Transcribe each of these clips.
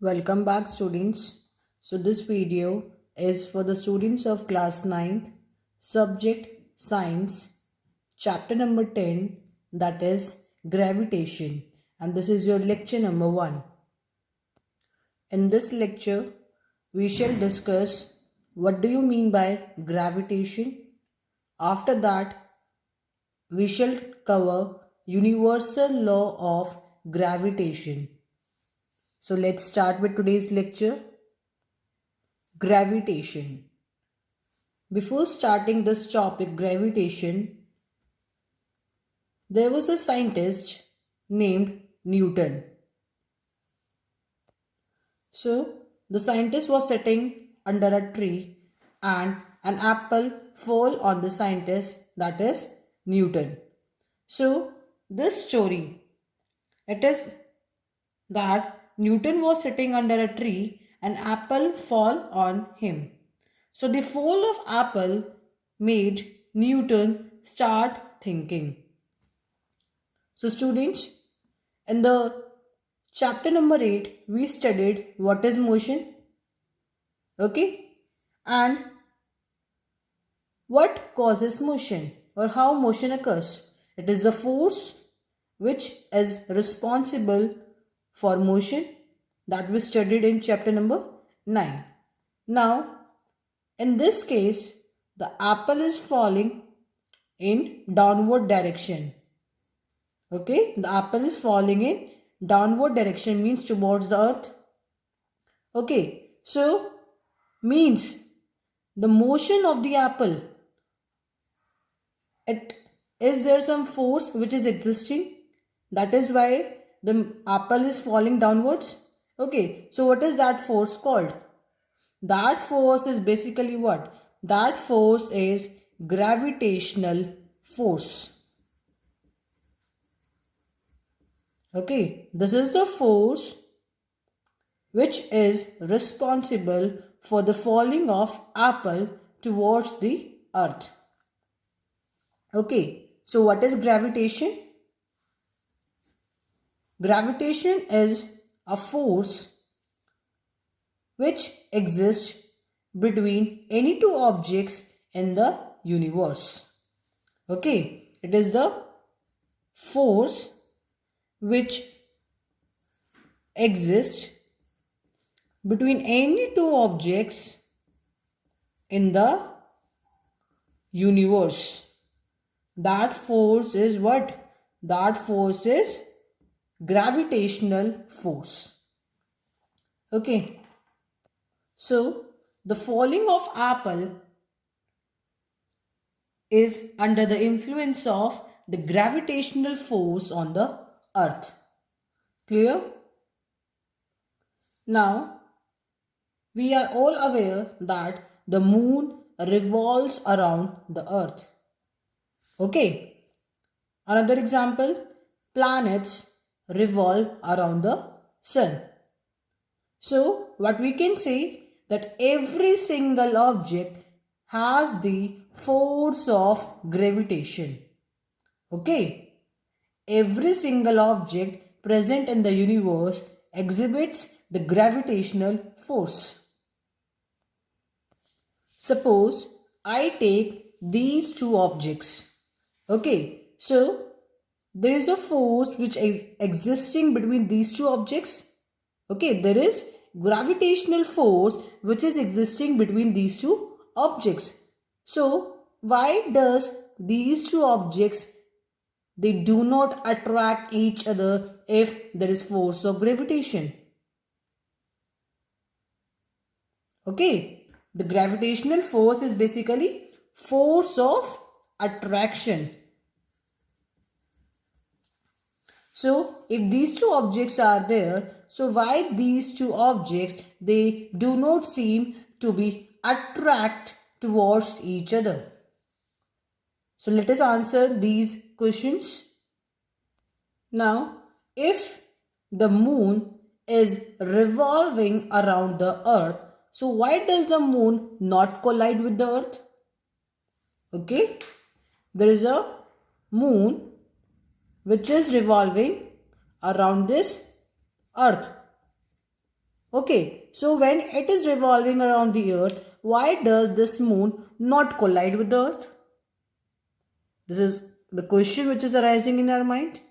Welcome back students. So this video is for the students of class 9th, subject science, chapter number 10, that is gravitation, and this is your lecture number 1. In this lecture we shall discuss what do you mean by gravitation. After that we shall cover universal law of gravitation. So let's start with today's lecture. Gravitation. Before starting this topic, gravitation, there was a scientist named Newton. So, the scientist was sitting under a tree and an apple fell on the scientist, that is Newton. So, this story, it is that Newton was sitting under a tree and apple fall on him. So the fall of apple made Newton start thinking. So students, in the chapter number 8, we studied what is motion. Okay. And what causes motion or how motion occurs. It is the force which is responsible for motion that we studied in chapter number 9. Now, in this case, the apple is falling in downward direction. Okay, the apple is falling in downward direction, means towards the earth. Okay, so means the motion of the apple, is there some force which is existing? That is why the apple is falling downwards. Okay, so what is that force called? That force is basically what? That force is gravitational force. Okay, this is the force which is responsible for the falling of apple towards the earth. Okay, so what is gravitation? Gravitation is a force which exists between any two objects in the universe. Okay, it is the force which exists between any two objects in the universe. That force is what? That force is gravitational force. Okay. So, the falling of apple is under the influence of the gravitational force on the earth. Clear? Now, we are all aware that the moon revolves around the earth. Okay. Another example, planets revolve around the sun. So, what we can say that every single object has the force of gravitation. Okay. Every single object present in the universe exhibits the gravitational force. Suppose I take these two objects. Okay, so there is a force which is existing between these two objects. Okay, there is gravitational force which is existing between these two objects. So, why does these two objects, they do not attract each other if there is force of gravitation? Okay, the gravitational force is basically force of attraction. So, if these two objects are there, so why these two objects, they do not seem to be attract towards each other? So, let us answer these questions. Now, if the moon is revolving around the earth, so why does the moon not collide with the earth? Okay, there is a moon which is revolving around this earth. Okay, so when it is revolving around the earth, why does this moon not collide with the earth? This is the question which is arising in our mind.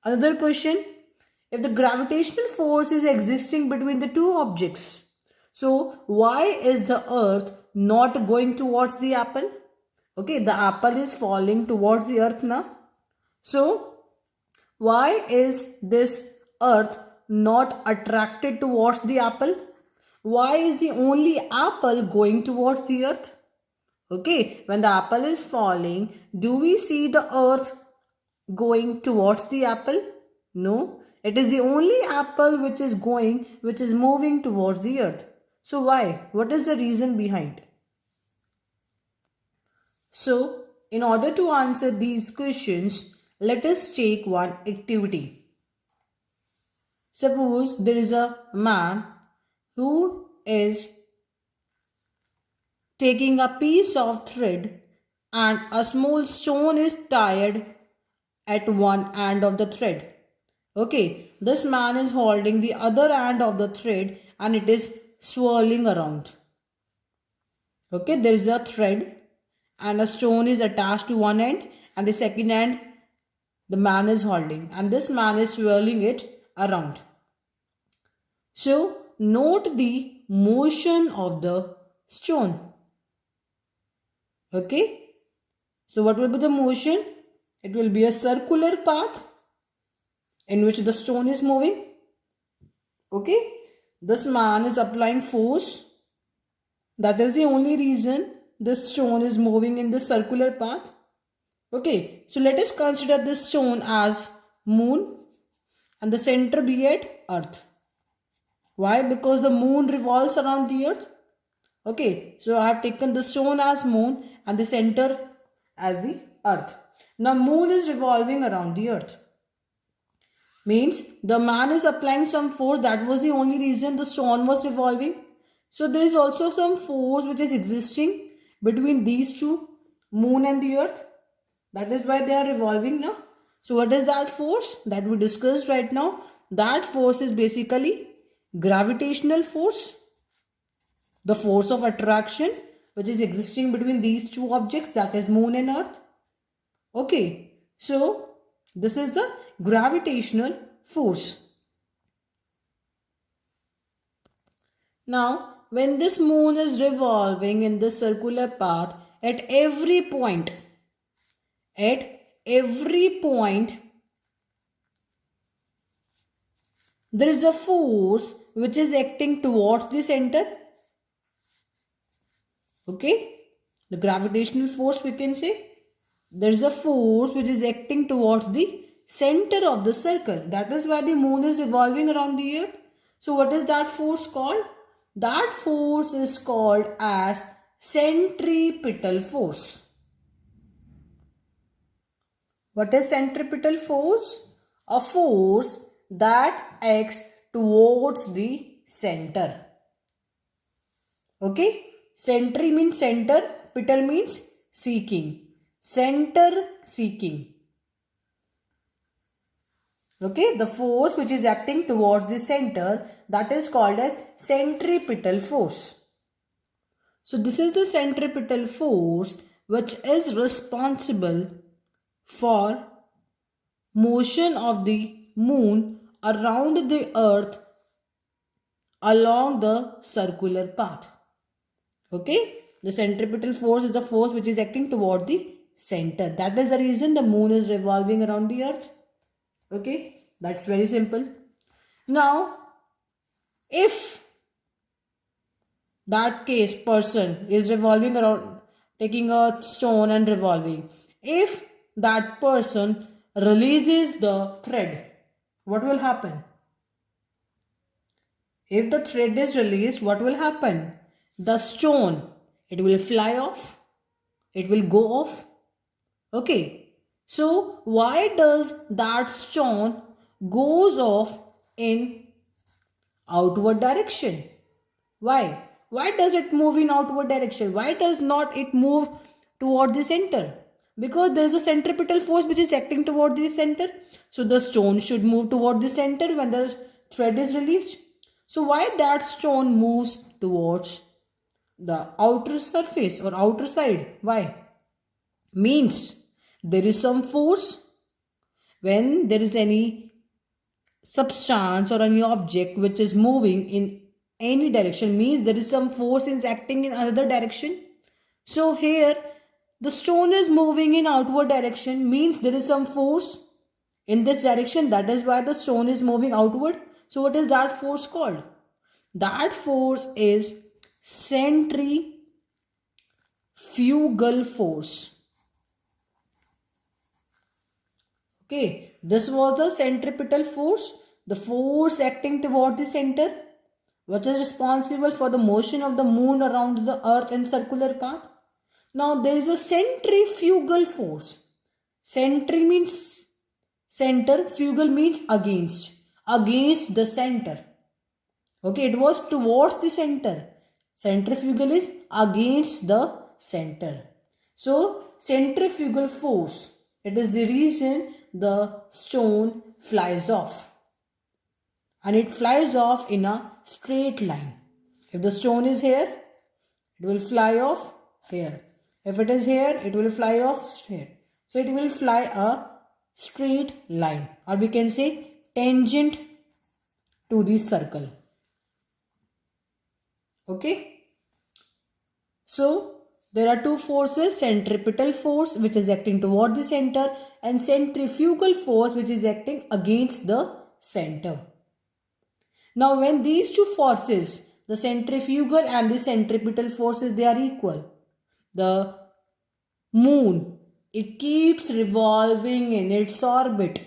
Another question, if the gravitational force is existing between the two objects, so why is the earth not going towards the apple? Okay, the apple is falling towards the earth now. So why is this earth not attracted towards the apple? Why is the only apple going towards the earth? Okay, when the apple is falling, do we see the earth going towards the apple? No, it is the only apple which is moving towards the earth. So why? What is the reason behind? So, in order to answer these questions, let us take one activity. Suppose there is a man who is taking a piece of thread and a small stone is tied at one end of the thread. Okay, this man is holding the other end of the thread and it is swirling around. Okay, there is a thread and a stone is attached to one end and the second end the man is holding and this man is swirling it around. So, note the motion of the stone. Okay, so what will be the motion? It will be a circular path in which the stone is moving. Okay, this man is applying force. That is the only reason this stone is moving in the circular path. Okay, so let us consider this stone as moon and the center be at earth. Why? Because the moon revolves around the earth. Okay, so I have taken the stone as moon and the center as the earth. Now moon is revolving around the earth. Means the man is applying some force. That was the only reason the stone was revolving. So there is also some force which is existing between these two, moon and the earth. That is why they are revolving now. So what is that force that we discussed right now? That force is basically gravitational force. The force of attraction which is existing between these two objects, that is moon and earth. Okay, so this is the gravitational force. Now, when this moon is revolving in this circular path, at every point, there is a force which is acting towards the center. Okay, the gravitational force we can say. There is a force which is acting towards the center of the circle. That is why the moon is revolving around the earth. So what is that force called? That force is called as centripetal force. What is centripetal force? A force that acts towards the center. Okay? Centri means center, pital means seeking. Center seeking. Okay, the force which is acting towards the center, that is called as centripetal force. So this is the centripetal force which is responsible for motion of the moon around the earth along the circular path. Okay, the centripetal force is the force which is acting toward the center. That is the reason the moon is revolving around the earth. Okay, that's very simple. Now, if that case person is revolving around, taking a stone and revolving, if that person releases the thread, what will happen? If the thread is released, what will happen? The stone, it will fly off, it will go off. Okay, so why does that stone goes off in outward direction? Why? Why does it move in outward direction? Why does not it move toward the center? Because there is a centripetal force which is acting toward the center. So the stone should move toward the center when the thread is released. So why that stone moves towards the outer surface or outer side? Why? Means there is some force. When there is any substance or any object which is moving in any direction, means there is some force is acting in another direction. So here the stone is moving in outward direction, means there is some force in this direction. That is why the stone is moving outward. So what is that force called? That force is centrifugal force. Okay, this was the centripetal force, the force acting toward the center, which is responsible for the motion of the moon around the earth in circular path. Now there is a centrifugal force. Centri means center, fugal means against the center. Okay, it was towards the center. Centrifugal is against the center. So centrifugal force, it is the reason the stone flies off. And it flies off in a straight line. If the stone is here, it will fly off here. If it is here, it will fly off here. So it will fly a straight line, or we can say tangent to the circle. Okay. So there are two forces, centripetal force which is acting toward the center and centrifugal force which is acting against the center. Now when these two forces, the centrifugal and the centripetal forces, they are equal, the moon, it keeps revolving in its orbit.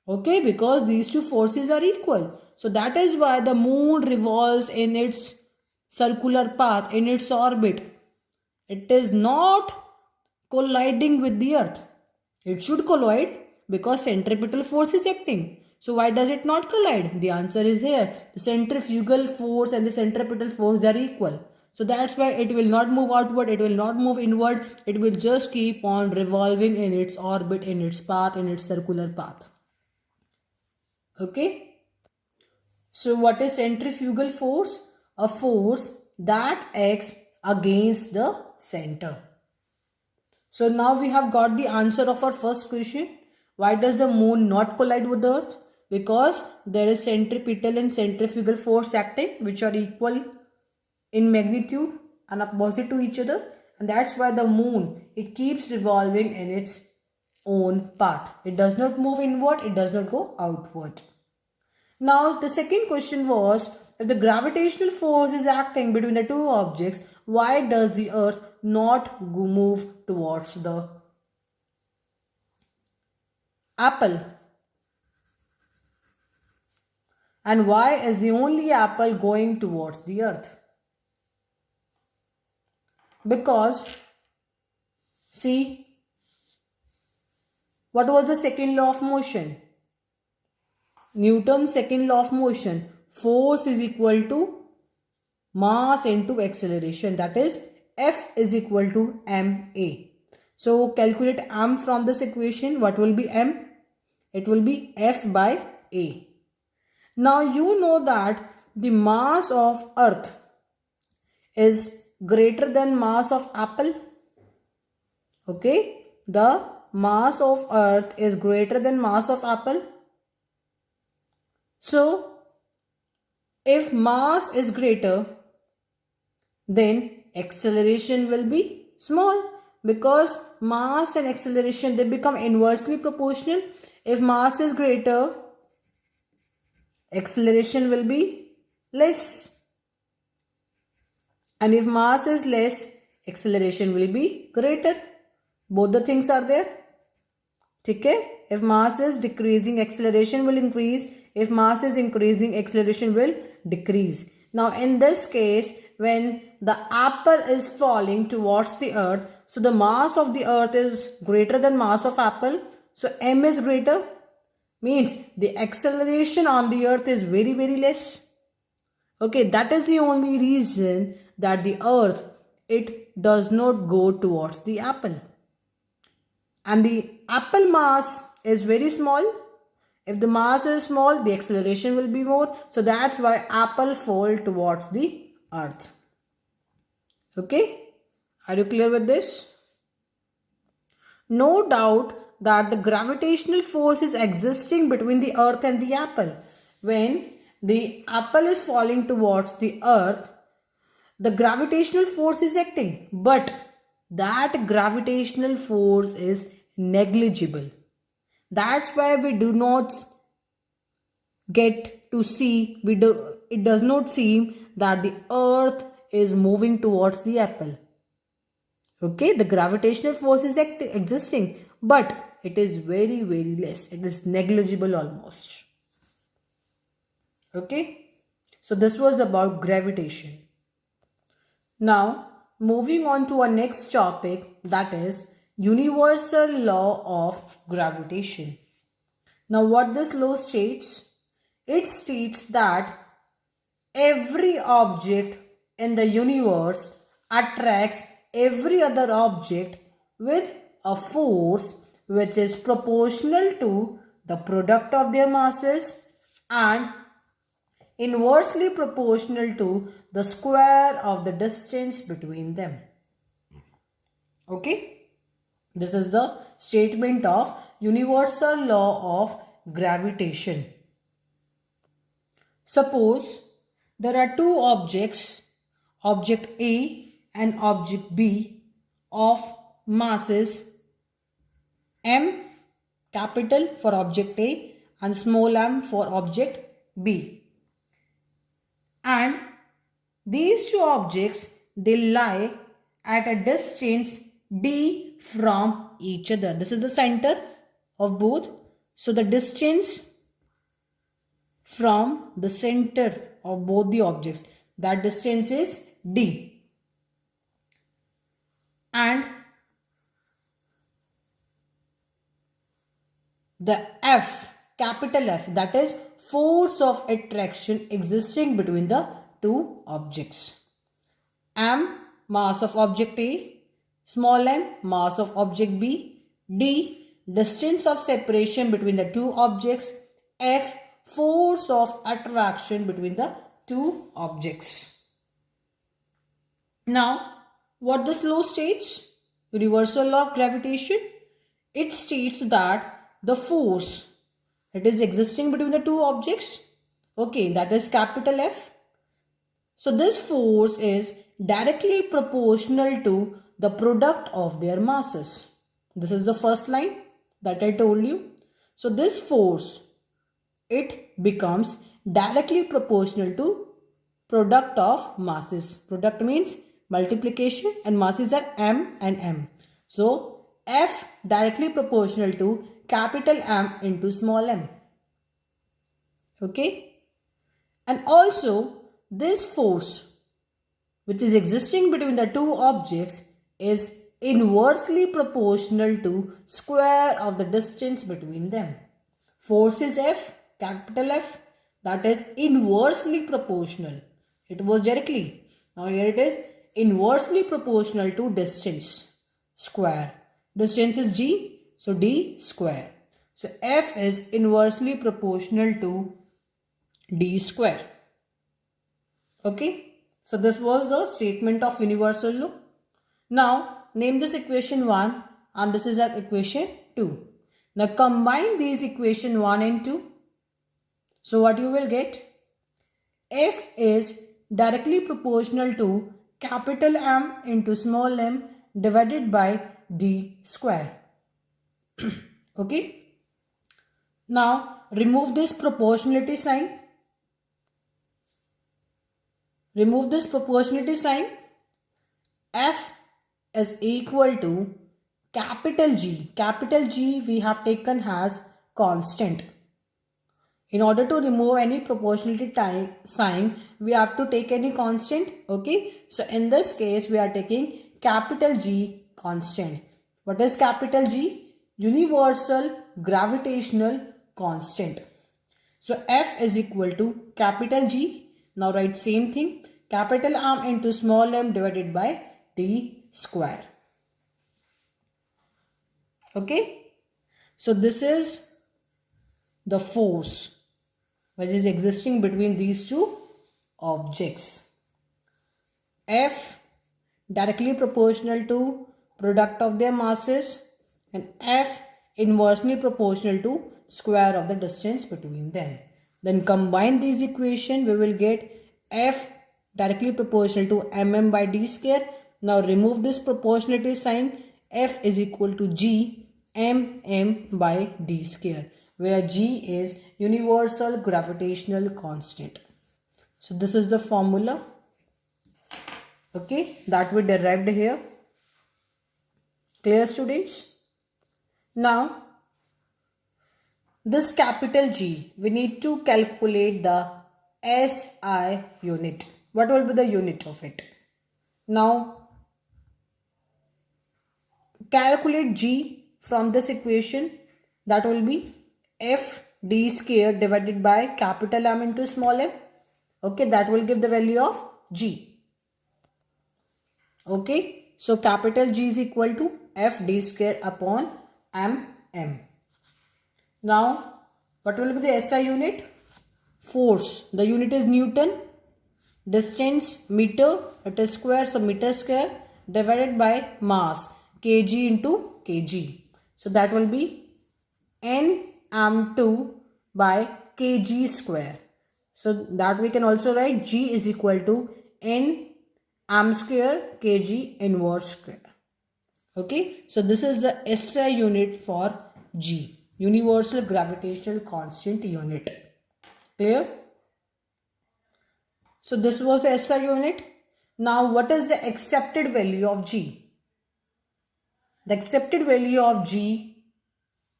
Okay, because these two forces are equal. So that is why the moon revolves in its circular path, in its orbit. It is not colliding with the earth. It should collide because centripetal force is acting. So why does it not collide? The answer is here. The centrifugal force and the centripetal force, they are equal. So that's why it will not move outward, it will not move inward. It will just keep on revolving in its orbit, in its path, in its circular path. Okay. So what is centrifugal force? A force that acts against the center. So now we have got the answer of our first question. Why does the moon not collide with the earth? Because there is centripetal and centrifugal force acting which are equal in magnitude and opposite to each other, and that's why the moon, it keeps revolving in its own path. It does not move inward, it does not go outward. Now the second question was, if the gravitational force is acting between the two objects, why does the earth not move towards the apple? And why is the only apple going towards the earth? Because, see, what was the second law of motion? Newton's second law of motion. Force is equal to mass into acceleration. That is, F is equal to ma. So calculate m from this equation. What will be m? It will be F by a. Now you know that the mass of earth is greater than mass of apple. Okay, the mass of earth is greater than mass of apple. So if mass is greater, then acceleration will be small, because mass and acceleration, they become inversely proportional. If mass is greater, acceleration will be less, and if mass is less, acceleration will be greater. Both the things are there. Okay? If mass is decreasing, acceleration will increase. If mass is increasing, acceleration will decrease. Now in this case, when the apple is falling towards the earth, so the mass of the earth is greater than mass of apple, so m is greater, means the acceleration on the earth is very less. Okay, that is the only reason that the earth, it does not go towards the apple. And the apple mass is very small. If the mass is small, the acceleration will be more. So that's why apple fall towards the earth. Okay? Are you clear with this? No doubt that the gravitational force is existing between the earth and the apple. When the apple is falling towards the earth, the gravitational force is acting, but that gravitational force is negligible. That's why we do not get to see, it does not seem that the earth is moving towards the apple. Okay, the gravitational force is existing, but it is very, very less. It is negligible almost. Okay, so this was about gravitation. Now, moving on to our next topic, that is universal law of gravitation. Now, what this law states? It states that every object in the universe attracts every other object with a force which is proportional to the product of their masses and inversely proportional to the square of the distance between them. Okay? This is the statement of universal law of gravitation. Suppose there are two objects, object A and object B, of masses m, capital for object A and small m for object B. And these two objects, they lie at a distance d from each other. This is the center of both. So the distance from the center of both the objects, that distance is d. And the F, capital F, that is force of attraction existing between the two objects. M, mass of object A, small m, mass of object B, D, distance of separation between the two objects, F, force of attraction between the two objects. Now, what this law states? Universal law of gravitation. It states that the force, it is existing between the two objects, okay, that is capital F. So this force is directly proportional to the product of their masses. This is the first line that I told you. So this force, it becomes directly proportional to product of masses. Product means multiplication and masses are m and m. So F directly proportional to capital M into small m. Okay? And also this force which is existing between the two objects is inversely proportional to square of the distance between them. Force is F, capital F, that is inversely proportional. It was directly. Now here it is inversely proportional to distance square. Distance is G, so D square. So F is inversely proportional to D square. Okay. So this was the statement of universal law. Now name this equation 1 and this is as equation 2. Now combine these equation 1 and 2. So what you will get? F is directly proportional to capital M into small m divided by D square. Okay. Now remove this proportionality sign. Remove this proportionality sign. F is equal to capital G. Capital G we have taken as constant. In order to remove any proportionality sign, we have to take any constant. Okay. So in this case, we are taking capital G constant. What is capital G? Universal gravitational constant. So F is equal to capital G. Now write same thing. Capital M into small m divided by D square. Okay. So this is the force which is existing between these two objects. F directly proportional to product of their masses, and F inversely proportional to square of the distance between them. Then combine these equation, we will get F directly proportional to mm by d square. Now remove this proportionality sign. F is equal to G mm by d square, where G is universal gravitational constant. So this is the formula, okay, that we derived here. Clear, students? Now this capital G, we need to calculate the SI unit. What will be the unit of it? Now calculate G from this equation. That will be F d square divided by capital M into small m. Okay, that will give the value of G. Okay, so capital G is equal to F d square upon mm. Now, what will be the SI unit? Force. The unit is Newton. Distance meter, it is square, so meter square divided by mass, kg into kg. So that will be Nm2 by kg square. So that we can also write G is equal to Nm square kg inverse square. Okay, so this is the SI unit for G, universal gravitational constant unit. Clear? So this was the SI unit. Now what is the accepted value of G? The accepted value of G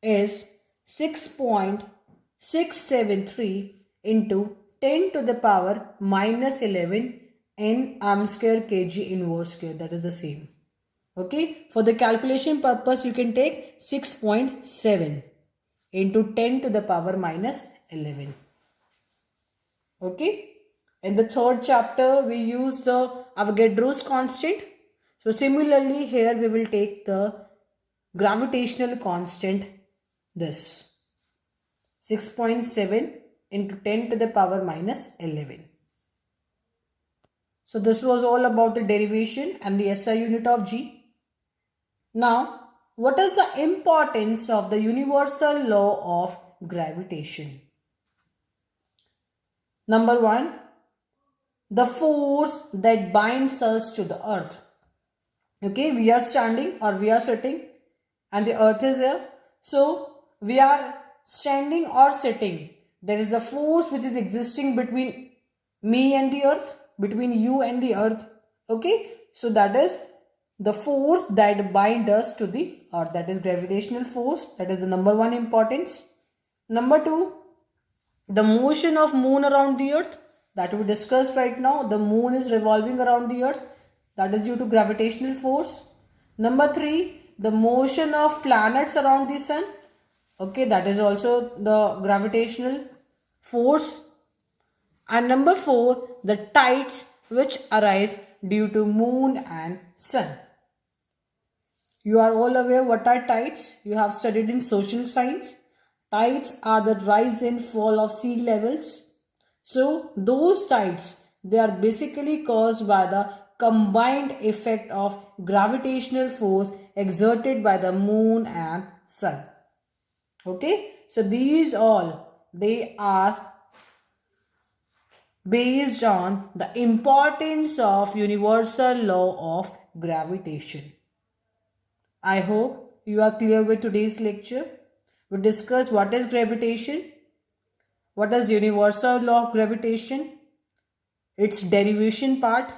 is 6.673 into 10 to the power minus 11 Nm square kg inverse square. That is the same. Okay. For the calculation purpose, you can take 6.7 into 10 to the power minus 11. Okay. In the third chapter, we use the Avogadro's constant. So similarly, here we will take the gravitational constant, this 6.7 into 10 to the power minus 11. So this was all about the derivation and the SI unit of G. Now, what is the importance of the universal law of gravitation? Number one, the force that binds us to the earth. Okay, we are standing or we are sitting and the earth is here. So we are standing or sitting. There is a force which is existing between me and the earth, between you and the earth. Okay, so that is the force that binds us to the earth. That is gravitational force. That is the number one importance. Number two, the motion of moon around the earth, that we discussed right now. The moon is revolving around the earth. That is due to gravitational force. Number three, the motion of planets around the sun. Okay, that is also the gravitational force. And number four, the tides which arise due to moon and sun. You are all aware what are tides. You have studied in social science. Tides are the rise and fall of sea levels. So those tides, they are basically caused by the combined effect of gravitational force exerted by the moon and sun. Okay, so these all, they are based on the importance of universal law of gravitation. I hope you are clear with today's lecture. We discussed what is gravitation, what is universal law of gravitation, its derivation part,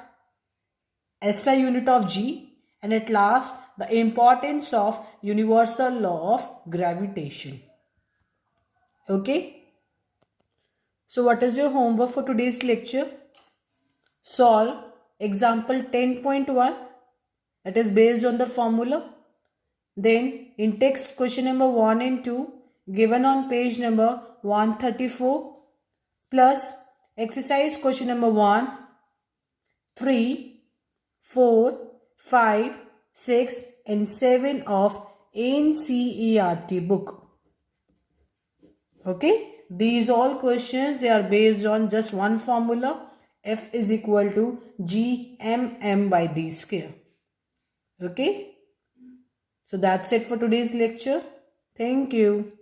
SI unit of G, and at last the importance of universal law of gravitation. Okay. So what is your homework for today's lecture? Solve example 10.1. It is based on the formula. Then in text question number 1 and 2 given on page number 134 plus exercise question number 1, 3, 4, 5, 6 and 7 of NCERT book. Okay, these all questions, they are based on just one formula. F is equal to GMM by D square. Okay, so that's it for today's lecture. Thank you.